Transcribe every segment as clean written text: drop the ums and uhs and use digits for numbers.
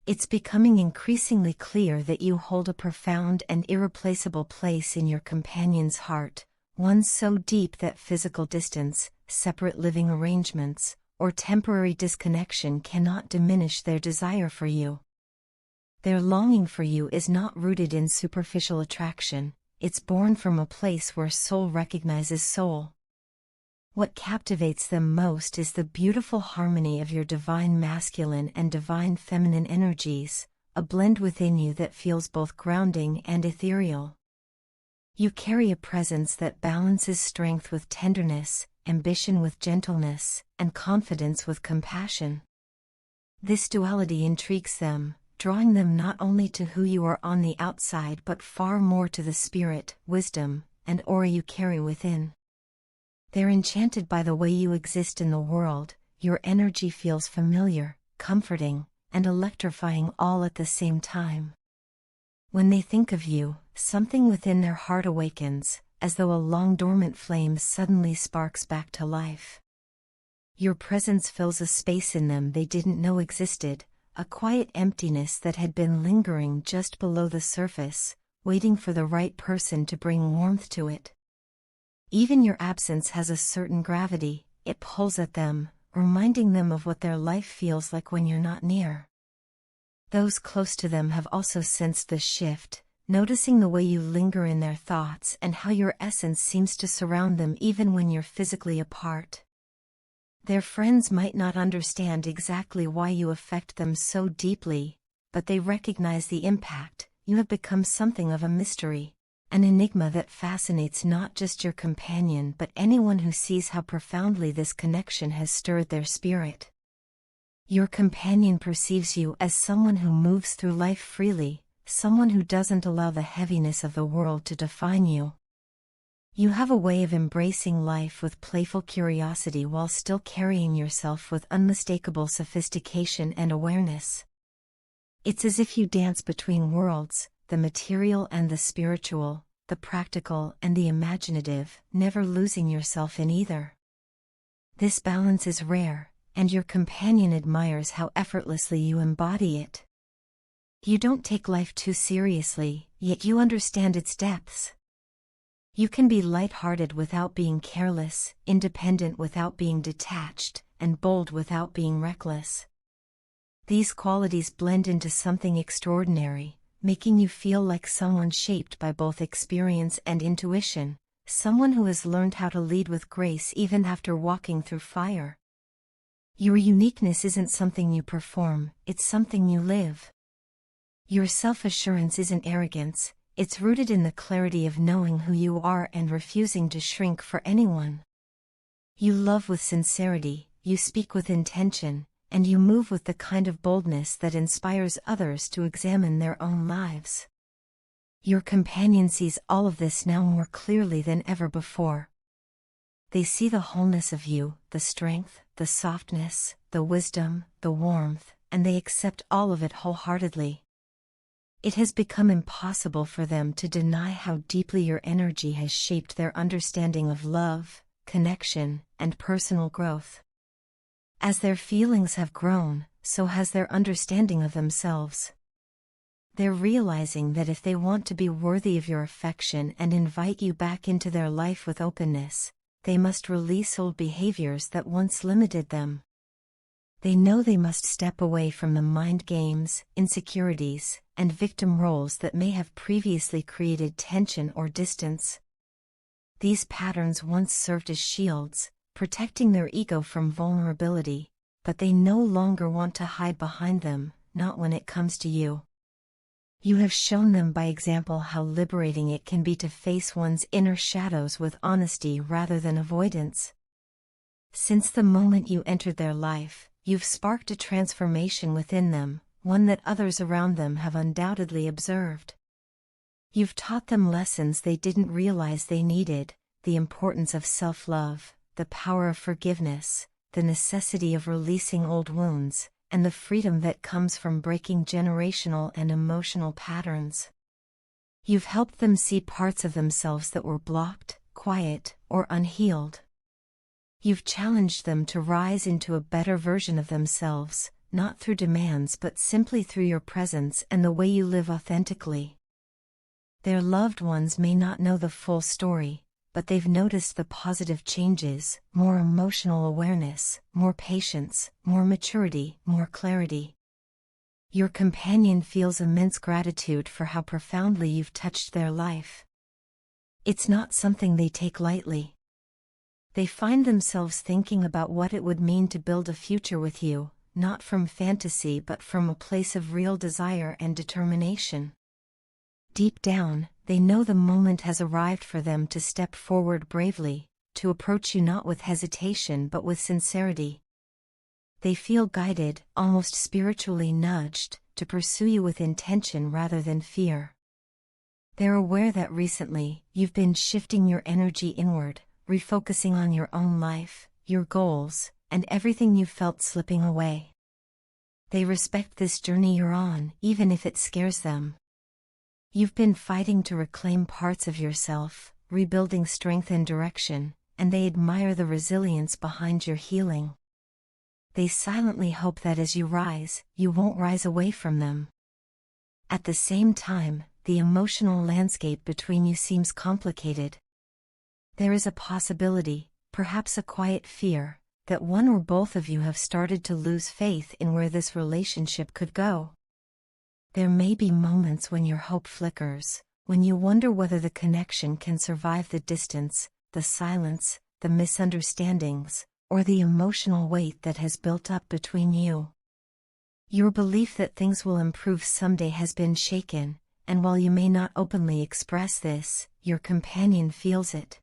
It's becoming increasingly clear that you hold a profound and irreplaceable place in your companion's heart, one so deep that physical distance, separate living arrangements, or temporary disconnection cannot diminish their desire for you. Their longing for you is not rooted in superficial attraction, it's born from a place where soul recognizes soul. What captivates them most is the beautiful harmony of your divine masculine and divine feminine energies, a blend within you that feels both grounding and ethereal. You carry a presence that balances strength with tenderness, ambition with gentleness, and confidence with compassion. This duality intrigues them, drawing them not only to who you are on the outside but far more to the spirit, wisdom, and aura you carry within. They're enchanted by the way you exist in the world. Your energy feels familiar, comforting, and electrifying all at the same time. When they think of you, something within their heart awakens, as though a long-dormant flame suddenly sparks back to life. Your presence fills a space in them they didn't know existed, a quiet emptiness that had been lingering just below the surface, waiting for the right person to bring warmth to it. Even your absence has a certain gravity, it pulls at them, reminding them of what their life feels like when you're not near. Those close to them have also sensed the shift, noticing the way you linger in their thoughts and how your essence seems to surround them even when you're physically apart. Their friends might not understand exactly why you affect them so deeply, but they recognize the impact. You have become something of a mystery, an enigma that fascinates not just your companion but anyone who sees how profoundly this connection has stirred their spirit. Your companion perceives you as someone who moves through life freely, someone who doesn't allow the heaviness of the world to define you. You have a way of embracing life with playful curiosity while still carrying yourself with unmistakable sophistication and awareness. It's as if you dance between worlds, the material and the spiritual, the practical and the imaginative, never losing yourself in either. This balance is rare, and your companion admires how effortlessly you embody it. You don't take life too seriously, yet you understand its depths. You can be light-hearted without being careless, independent without being detached, and bold without being reckless. These qualities blend into something extraordinary, making you feel like someone shaped by both experience and intuition, someone who has learned how to lead with grace even after walking through fire. Your uniqueness isn't something you perform, it's something you live. Your self-assurance isn't arrogance, it's rooted in the clarity of knowing who you are and refusing to shrink for anyone. You love with sincerity, you speak with intention, and you move with the kind of boldness that inspires others to examine their own lives. Your companion sees all of this now more clearly than ever before. They see the wholeness of you, the strength, the softness, the wisdom, the warmth, and they accept all of it wholeheartedly. It has become impossible for them to deny how deeply your energy has shaped their understanding of love, connection, and personal growth. As their feelings have grown, so has their understanding of themselves. They're realizing that if they want to be worthy of your affection and invite you back into their life with openness, they must release old behaviors that once limited them. They know they must step away from the mind games, insecurities, and victim roles that may have previously created tension or distance. These patterns once served as shields, protecting their ego from vulnerability, but they no longer want to hide behind them, not when it comes to you. You have shown them by example how liberating it can be to face one's inner shadows with honesty rather than avoidance. Since the moment you entered their life, you've sparked a transformation within them, one that others around them have undoubtedly observed. You've taught them lessons they didn't realize they needed, the importance of self-love, the power of forgiveness, the necessity of releasing old wounds, and the freedom that comes from breaking generational and emotional patterns. You've helped them see parts of themselves that were blocked, quiet, or unhealed. You've challenged them to rise into a better version of themselves, not through demands but simply through your presence and the way you live authentically. Their loved ones may not know the full story, but they've noticed the positive changes: more emotional awareness, more patience, more maturity, more clarity. Your companion feels immense gratitude for how profoundly you've touched their life. It's not something they take lightly. They find themselves thinking about what it would mean to build a future with you, not from fantasy but from a place of real desire and determination. Deep down, they know the moment has arrived for them to step forward bravely, to approach you not with hesitation but with sincerity. They feel guided, almost spiritually nudged, to pursue you with intention rather than fear. They're aware that recently, you've been shifting your energy inward, refocusing on your own life, your goals, and everything you felt slipping away. They respect this journey you're on, even if it scares them. You've been fighting to reclaim parts of yourself, rebuilding strength and direction, and they admire the resilience behind your healing. They silently hope that as you rise, you won't rise away from them. At the same time, the emotional landscape between you seems complicated. There is a possibility, perhaps a quiet fear, that one or both of you have started to lose faith in where this relationship could go. There may be moments when your hope flickers, when you wonder whether the connection can survive the distance, the silence, the misunderstandings, or the emotional weight that has built up between you. Your belief that things will improve someday has been shaken, and while you may not openly express this, your companion feels it.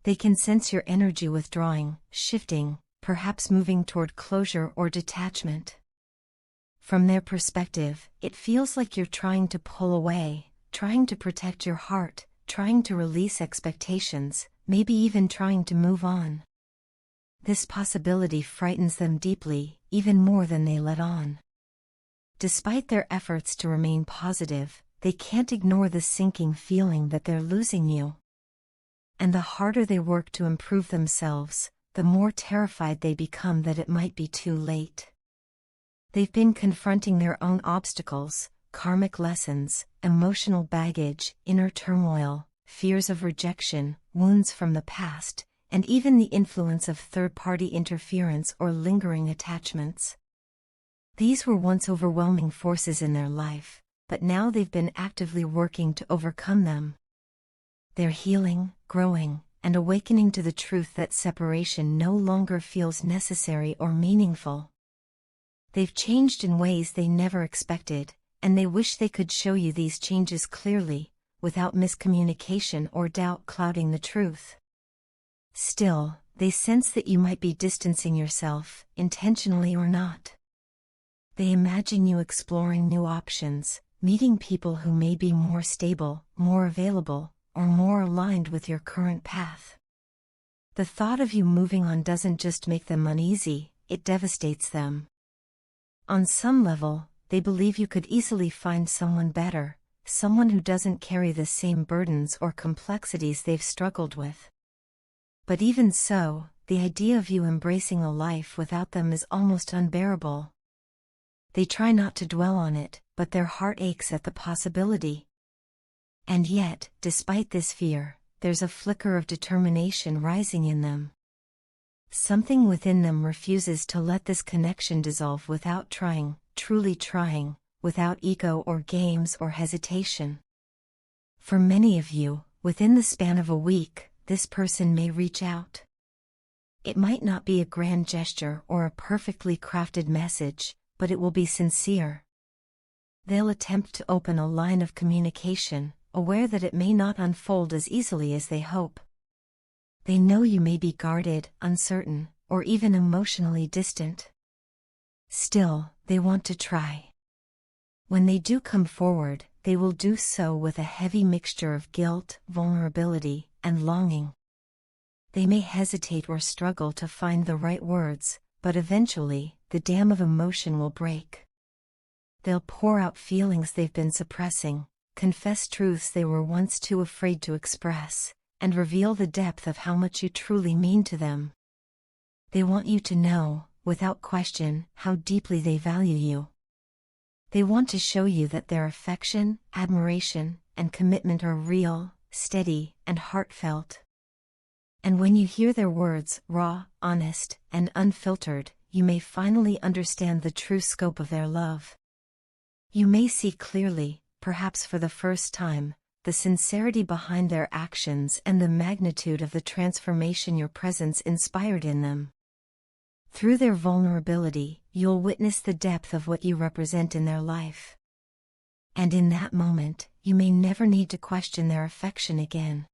They can sense your energy withdrawing, shifting, perhaps moving toward closure or detachment. From their perspective, it feels like you're trying to pull away, trying to protect your heart, trying to release expectations, maybe even trying to move on. This possibility frightens them deeply, even more than they let on. Despite their efforts to remain positive, they can't ignore the sinking feeling that they're losing you. And the harder they work to improve themselves, the more terrified they become that it might be too late. They've been confronting their own obstacles, karmic lessons, emotional baggage, inner turmoil, fears of rejection, wounds from the past, and even the influence of third-party interference or lingering attachments. These were once overwhelming forces in their life, but now they've been actively working to overcome them. They're healing, growing, and awakening to the truth that separation no longer feels necessary or meaningful. They've changed in ways they never expected, and they wish they could show you these changes clearly, without miscommunication or doubt clouding the truth. Still, they sense that you might be distancing yourself, intentionally or not. They imagine you exploring new options, meeting people who may be more stable, more available, or more aligned with your current path. The thought of you moving on doesn't just make them uneasy, it devastates them. On some level, they believe you could easily find someone better, someone who doesn't carry the same burdens or complexities they've struggled with. But even so, the idea of you embracing a life without them is almost unbearable. They try not to dwell on it, but their heart aches at the possibility. And yet, despite this fear, there's a flicker of determination rising in them. Something within them refuses to let this connection dissolve without trying, truly trying, without ego or games or hesitation. For many of you, within the span of a week, this person may reach out. It might not be a grand gesture or a perfectly crafted message, but it will be sincere. They'll attempt to open a line of communication, aware that it may not unfold as easily as they hope. They know you may be guarded, uncertain, or even emotionally distant. Still, they want to try. When they do come forward, they will do so with a heavy mixture of guilt, vulnerability, and longing. They may hesitate or struggle to find the right words, but eventually, the dam of emotion will break. They'll pour out feelings they've been suppressing, confess truths they were once too afraid to express, and reveal the depth of how much you truly mean to them. They want you to know, without question, how deeply they value you. They want to show you that their affection, admiration, and commitment are real, steady, and heartfelt. And when you hear their words, raw, honest, and unfiltered, you may finally understand the true scope of their love. You may see clearly, perhaps for the first time, the sincerity behind their actions and the magnitude of the transformation your presence inspired in them. Through their vulnerability, you'll witness the depth of what you represent in their life. And in that moment, you may never need to question their affection again.